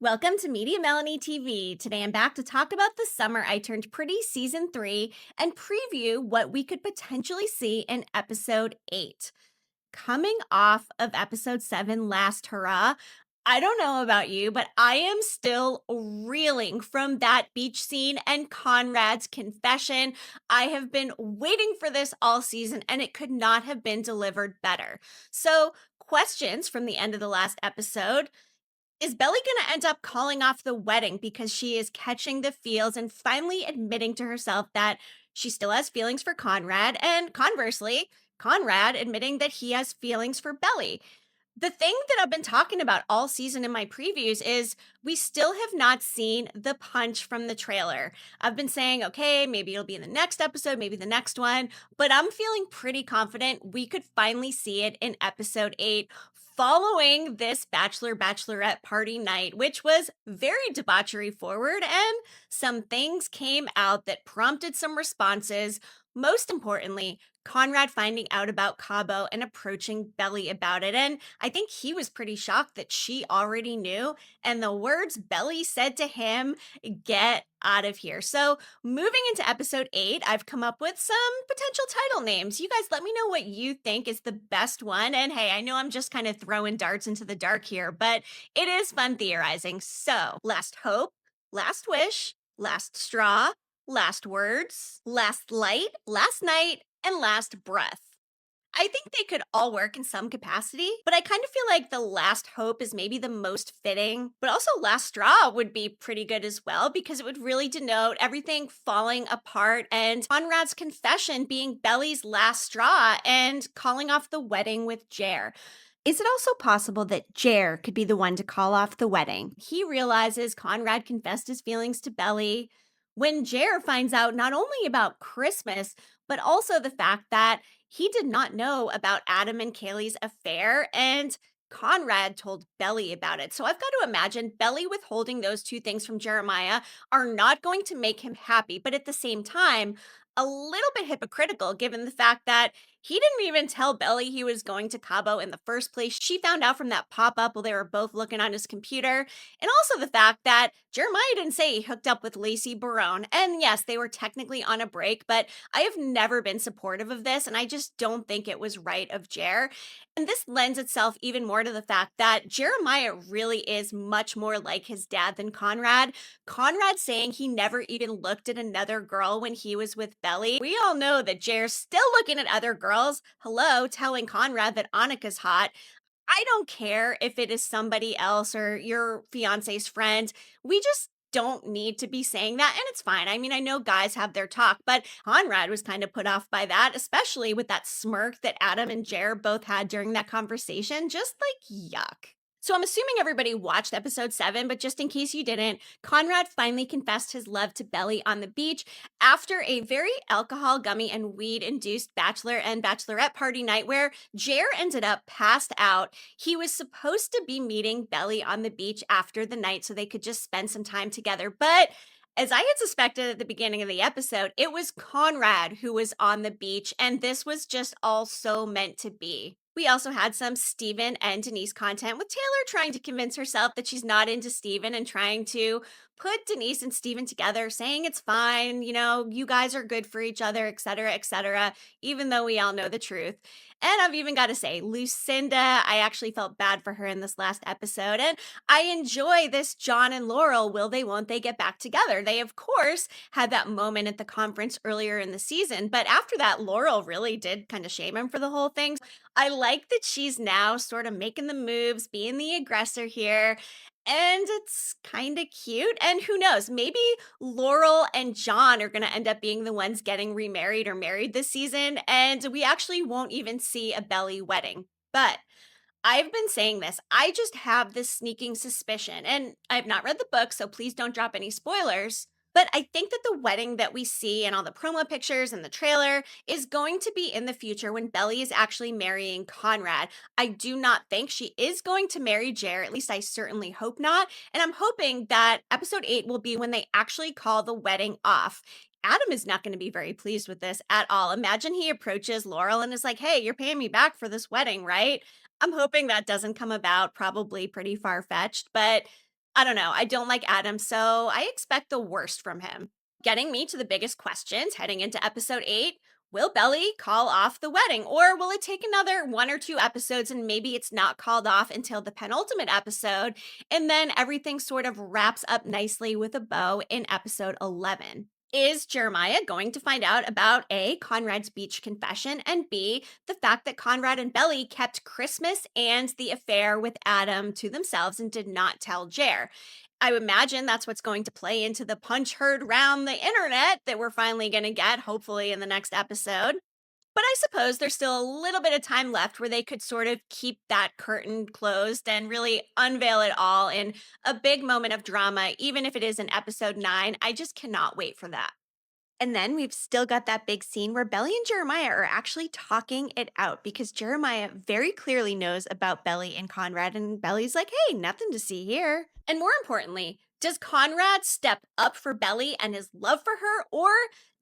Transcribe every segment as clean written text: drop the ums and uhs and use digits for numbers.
Welcome to mediamelanie TV. Today I'm back to talk about the summer I turned pretty season 3 and preview what we could potentially see in episode 8. Coming off of episode 7 last hurrah, I don't know about you, but I am still reeling from that beach scene and Conrad's confession. I have been waiting for this all season and it could not have been delivered better. So, questions from the end of the last episode. Is Belly going to end up calling off the wedding because she is catching the feels and finally admitting to herself that she still has feelings for Conrad? And conversely, Conrad admitting that he has feelings for Belly. The thing that I've been talking about all season in my previews is we still have not seen the punch from the trailer. I've been saying, okay, maybe it'll be in the next episode, maybe the next one, but I'm feeling pretty confident we could finally see it in episode 8 following this bachelorette party night, which was very debauchery forward, and some things came out that prompted some responses. Most importantly, Conrad finding out about Cabo and approaching Belly about it. And I think he was pretty shocked that she already knew. And the words Belly said to him, get out of here. So, moving into episode 8, I've come up with some potential title names. You guys let me know what you think is the best one. And hey, I know I'm just kind of throwing darts into the dark here, but it is fun theorizing. So, Last Hope, Last Wish, Last Straw, Last Words, Last Light, Last Night, and Last Breath. I think they could all work in some capacity, but I kind of feel like the Last Hope is maybe the most fitting, but also Last Straw would be pretty good as well because it would really denote everything falling apart and Conrad's confession being Belly's last straw and calling off the wedding with Jere. Is it also possible that Jere could be the one to call off the wedding? He realizes Conrad confessed his feelings to Belly when Jere finds out not only about Christmas, but also the fact that he did not know about Adam and Kaylee's affair, and Conrad told Belly about it. So I've got to imagine Belly withholding those two things from Jeremiah are not going to make him happy, but at the same time, a little bit hypocritical given the fact that he didn't even tell Belly he was going to Cabo in the first place. She found out from that pop up while they were both looking on his computer. And also the fact that Jeremiah didn't say he hooked up with Lacey Barone. And yes, they were technically on a break, but I have never been supportive of this. And I just don't think it was right of Jer. And this lends itself even more to the fact that Jeremiah really is much more like his dad than Conrad. Conrad saying he never even looked at another girl when he was with Belly. We all know that Jer's still looking at other girls. Hello, telling Conrad that Annika's hot. I don't care if it is somebody else or your fiance's friend. We just don't need to be saying that, and it's fine. I mean, I know guys have their talk, but Conrad was kind of put off by that, especially with that smirk that Adam and Jer both had during that conversation. Just like, yuck. So I'm assuming everybody watched episode 7, but just in case you didn't, Conrad finally confessed his love to Belly on the beach after a very alcohol, gummy, and weed induced bachelor and bachelorette party night where Jer ended up passed out. He was supposed to be meeting Belly on the beach after the night so they could just spend some time together. But as I had suspected at the beginning of the episode, it was Conrad who was on the beach, and this was just all so meant to be. We also had some Steven and Denise content with Taylor trying to convince herself that she's not into Steven and trying to put Denise and Steven together, saying it's fine, you know, you guys are good for each other, etc., even though we all know the truth. And I've even got to say, Lucinda, I actually felt bad for her in this last episode. And I enjoy this John and Laurel, will they, won't they get back together? They, of course, had that moment at the conference earlier in the season. But after that, Laurel really did kind of shame him for the whole thing. I like that she's now sort of making the moves, being the aggressor here. And it's kind of cute. And who knows, maybe Laurel and John are going to end up being the ones getting remarried or married this season. And we actually won't even see a Belly wedding. But I've been saying this. I just have this sneaking suspicion, and I've not read the book, so please don't drop any spoilers. But I think that the wedding that we see in all the promo pictures and the trailer is going to be in the future when Belly is actually marrying Conrad. I do not think she is going to marry Jer, at least I certainly hope not. And I'm hoping that episode 8 will be when they actually call the wedding off. Adam is not going to be very pleased with this at all. Imagine he approaches Laurel and is like, hey, you're paying me back for this wedding, right? I'm hoping that doesn't come about, probably pretty far fetched, but I don't know. I don't like Adam, so I expect the worst from him. Getting me to the biggest questions heading into episode 8. Will Belly call off the wedding, or will it take another 1 or 2 episodes and maybe it's not called off until the penultimate episode, and then everything sort of wraps up nicely with a bow in episode 11? Is Jeremiah going to find out about A, Conrad's beach confession, and B, the fact that Conrad and Belly kept Christmas and the affair with Adam to themselves and did not tell Jere? I would imagine that's what's going to play into the punch heard round the internet that we're finally going to get, hopefully, in the next episode. But I suppose there's still a little bit of time left where they could sort of keep that curtain closed and really unveil it all in a big moment of drama, even if it is in episode 9. I just cannot wait for that. And then we've still got that big scene where Belly and Jeremiah are actually talking it out because Jeremiah very clearly knows about Belly and Conrad, and Belly's like, hey, nothing to see here. And more importantly, does Conrad step up for Belly and his love for her, or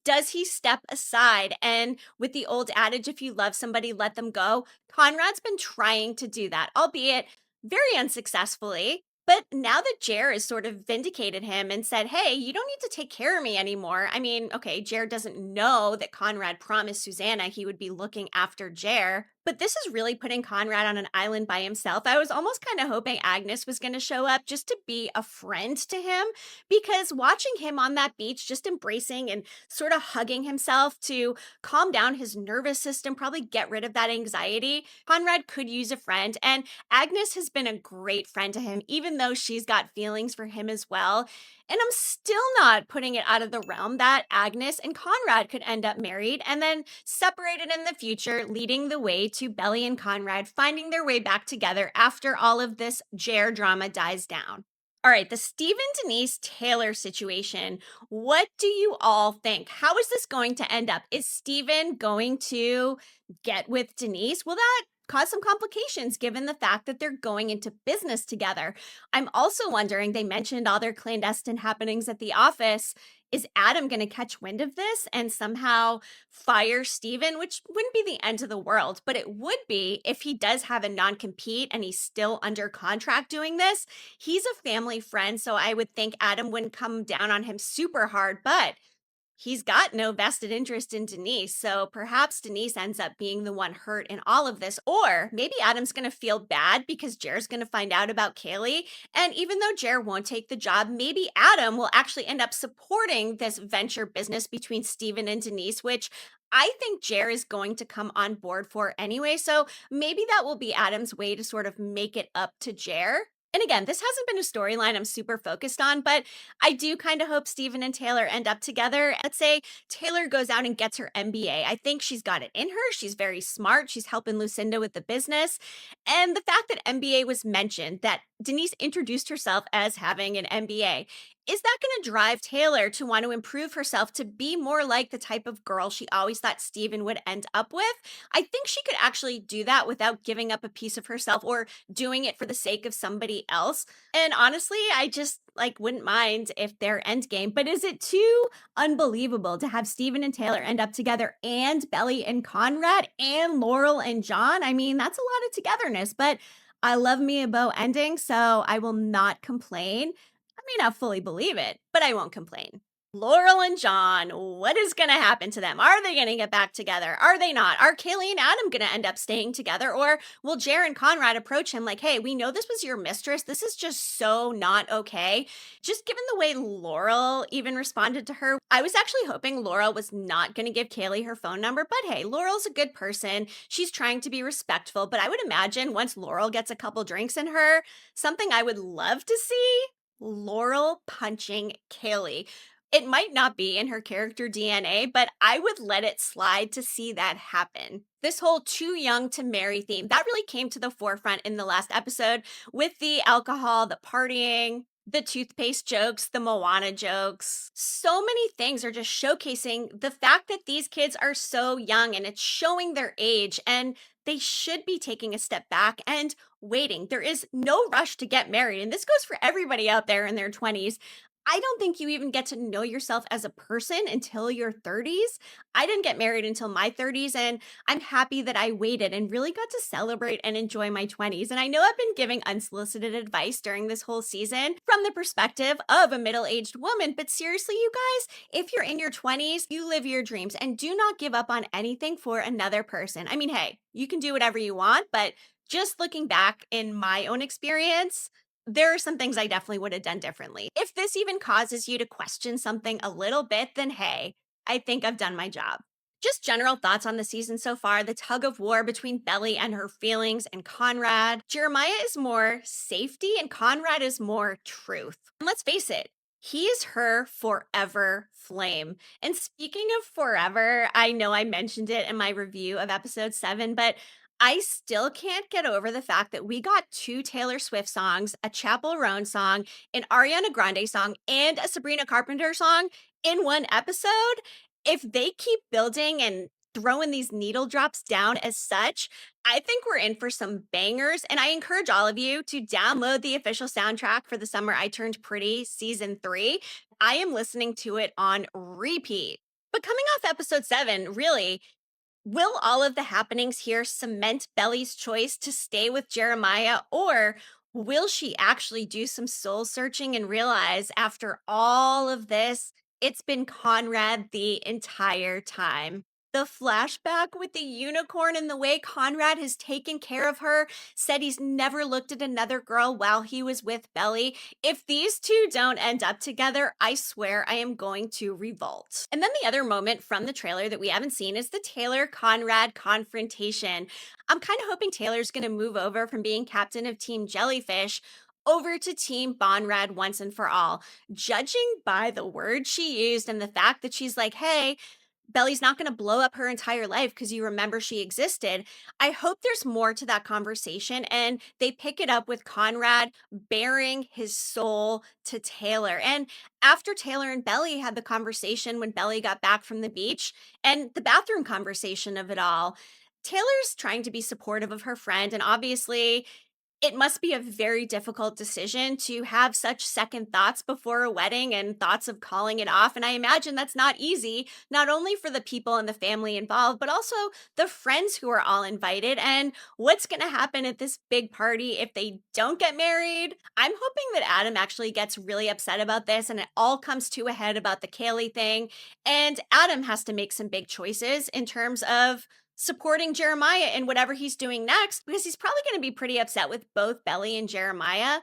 does he step aside? And with the old adage, if you love somebody, let them go, Conrad's been trying to do that, albeit very unsuccessfully. But now that Jere has sort of vindicated him and said, hey, you don't need to take care of me anymore. I mean, okay, Jere doesn't know that Conrad promised Susanna he would be looking after Jere, but this is really putting Conrad on an island by himself. I was almost kind of hoping Agnes was going to show up just to be a friend to him, because watching him on that beach, just embracing and sort of hugging himself to calm down his nervous system, probably get rid of that anxiety, Conrad could use a friend. And Agnes has been a great friend to him, even though she's got feelings for him as well. And I'm still not putting it out of the realm that Agnes and Conrad could end up married and then separated in the future, leading the way to Belly and Conrad finding their way back together after all of this Jere drama dies down. All right, the Stephen Denise Taylor situation. What do you all think? How is this going to end up? Is Stephen going to get with Denise? Will that cause some complications given the fact that they're going into business together? I'm also wondering, they mentioned all their clandestine happenings at the office. Is Adam going to catch wind of this and somehow fire Stephen? Which wouldn't be the end of the world, but it would be if he does have a non-compete and he's still under contract doing this. He's a family friend, so I would think Adam wouldn't come down on him super hard, but he's got no vested interest in Denise, so perhaps Denise ends up being the one hurt in all of this. Or maybe Adam's going to feel bad because Jere's going to find out about Kaylee. And even though Jere won't take the job, maybe Adam will actually end up supporting this venture business between Stephen and Denise, which I think Jere is going to come on board for anyway. So maybe that will be Adam's way to sort of make it up to Jere. And again, this hasn't been a storyline I'm super focused on, but I do kind of hope Stephen and Taylor end up together. Let's say Taylor goes out and gets her MBA. I think she's got it in her. She's very smart. She's helping Lucinda with the business. And the fact that MBA was mentioned, that Denise introduced herself as having an MBA, is that going to drive Taylor to want to improve herself to be more like the type of girl she always thought Stephen would end up with? I think she could actually do that without giving up a piece of herself or doing it for the sake of somebody else. And honestly, I just wouldn't mind if their end game. But is it too unbelievable to have Stephen and Taylor end up together, and Belly and Conrad, and Laurel and John? I mean, that's a lot of togetherness, but I love me a bow ending, so I will not complain. I may not fully believe it, but I won't complain. Laurel and John, what is going to happen to them? Are they going to get back together? Are they not? Are Kaylee and Adam going to end up staying together? Or will Jere and Conrad approach him like, hey, we know this was your mistress. This is just so not okay. Just given the way Laurel even responded to her, I was actually hoping Laurel was not going to give Kaylee her phone number. But hey, Laurel's a good person. She's trying to be respectful. But I would imagine once Laurel gets a couple drinks in her, something I would love to see, Laurel punching Kaylee. It might not be in her character DNA, but I would let it slide to see that happen. This whole too young to marry theme, that really came to the forefront in the last episode with the alcohol, the partying, the toothpaste jokes, the Moana jokes. So many things are just showcasing the fact that these kids are so young, and it's showing their age, and they should be taking a step back and waiting. There is no rush to get married. And this goes for everybody out there in their 20s. I don't think you even get to know yourself as a person until your 30s. I didn't get married until my 30s, and I'm happy that I waited and really got to celebrate and enjoy my 20s. And I know I've been giving unsolicited advice during this whole season from the perspective of a middle aged woman. But seriously, you guys, if you're in your 20s, you live your dreams and do not give up on anything for another person. I mean, hey, you can do whatever you want, but just looking back in my own experience, there are some things I definitely would have done differently. If this even causes you to question something a little bit, then hey, I think I've done my job. Just general thoughts on the season so far, the tug of war between Belly and her feelings and Conrad. Jeremiah is more safety and Conrad is more truth. And let's face it, he is her forever flame. And speaking of forever, I know I mentioned it in my review of episode 7, but I still can't get over the fact that we got 2 Taylor Swift songs, a Chappell Roan song, an Ariana Grande song, and a Sabrina Carpenter song in one episode. If they keep building and throwing these needle drops down as such, I think we're in for some bangers. And I encourage all of you to download the official soundtrack for The Summer I Turned Pretty Season 3. I am listening to it on repeat. But coming off episode 7, really, will all of the happenings here cement Belly's choice to stay with Jeremiah, or will she actually do some soul searching and realize after all of this, it's been Conrad the entire time? The flashback with the unicorn and the way Conrad has taken care of her, said he's never looked at another girl while he was with Belly. If these two don't end up together, I swear I am going to revolt. And then the other moment from the trailer that we haven't seen is the Taylor Conrad confrontation. I'm kind of hoping Taylor's going to move over from being captain of Team Jellyfish over to Team Bonrad once and for all. Judging by the words she used and the fact that she's like, hey, Belly's not going to blow up her entire life because you remember she existed. I hope there's more to that conversation and they pick it up with Conrad bearing his soul to Taylor. And after Taylor and Belly had the conversation when Belly got back from the beach and the bathroom conversation of it all, Taylor's trying to be supportive of her friend. And obviously, it must be a very difficult decision to have such second thoughts before a wedding and thoughts of calling it off. And I imagine that's not easy, not only for the people and the family involved, but also the friends who are all invited. And what's going to happen at this big party if they don't get married? I'm hoping that Adam actually gets really upset about this and it all comes to a head about the Kaylee thing. And Adam has to make some big choices in terms of supporting Jeremiah in whatever he's doing next, because he's probably going to be pretty upset with both Belly and Jeremiah.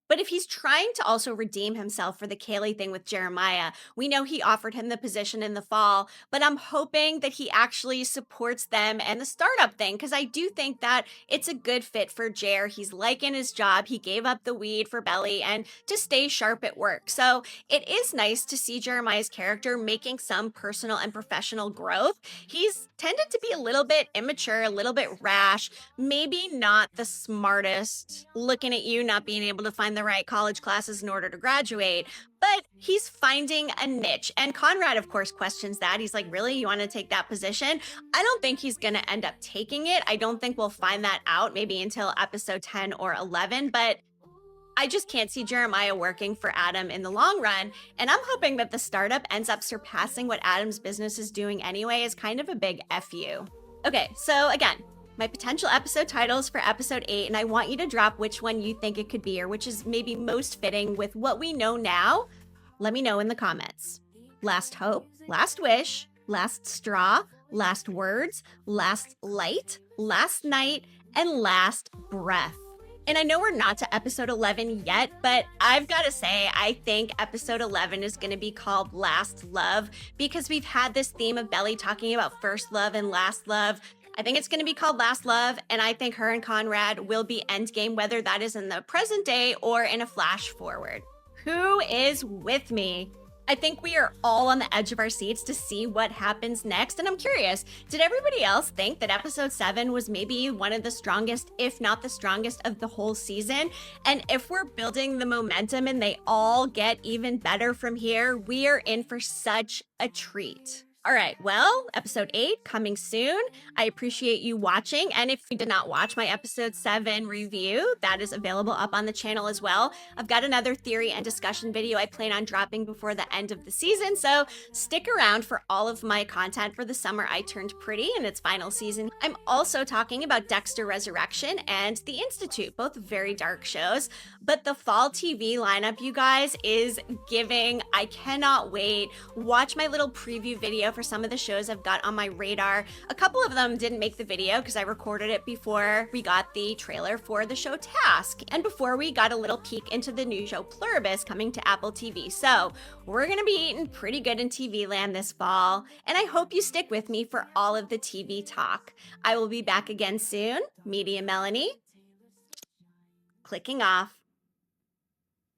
But if he's trying to also redeem himself for the Kaylee thing with Jeremiah, we know he offered him the position in the fall, but I'm hoping that he actually supports them and the startup thing, because I do think that it's a good fit for Jere. He's liking his job. He gave up the weed for Belly and to stay sharp at work. So it is nice to see Jeremiah's character making some personal and professional growth. He's tended to be a little bit immature, a little bit rash, maybe not the smartest, looking at you not being able to find the right college classes in order to graduate, but he's finding a niche. And Conrad, of course, questions that. He's like, really? You want to take that position? I don't think he's going to end up taking it. I don't think we'll find that out maybe until episode 10 or 11, but I just can't see Jeremiah working for Adam in the long run. And I'm hoping that the startup ends up surpassing what Adam's business is doing anyway as kind of a big FU. Okay, so again, my potential episode titles for episode 8, and I want you to drop which one you think it could be or which is maybe most fitting with what we know now. Let me know in the comments. Last hope, last wish, last straw, last words, last light, last night, and last breath. And I know we're not to episode 11 yet, but I've got to say, I think episode 11 is going to be called Last Love because we've had this theme of Belly talking about first love and last love. I think it's going to be called Last Love, and I think her and Conrad will be endgame, whether that is in the present day or in a flash forward. Who is with me? I think we are all on the edge of our seats to see what happens next. And I'm curious, did everybody else think that episode 7 was maybe one of the strongest, if not the strongest of the whole season? And if we're building the momentum and they all get even better from here, we are in for such a treat. All right, well, episode 8 coming soon. I appreciate you watching. And if you did not watch my episode 7 review, that is available up on the channel as well. I've got another theory and discussion video I plan on dropping before the end of the season, so stick around for all of my content for The Summer I Turned Pretty in its final season. I'm also talking about Dexter Resurrection and The Institute, both very dark shows. But the fall TV lineup, you guys, is giving. I cannot wait. Watch my little preview video for some of the shows I've got on my radar. A couple of them didn't make the video because I recorded it before we got the trailer for the show Task, and before we got a little peek into the new show Pluribus coming to Apple TV. So we're gonna be eating pretty good in TV land this fall, and I hope you stick with me for all of the TV talk. I will be back again soon. Media Melanie, clicking off.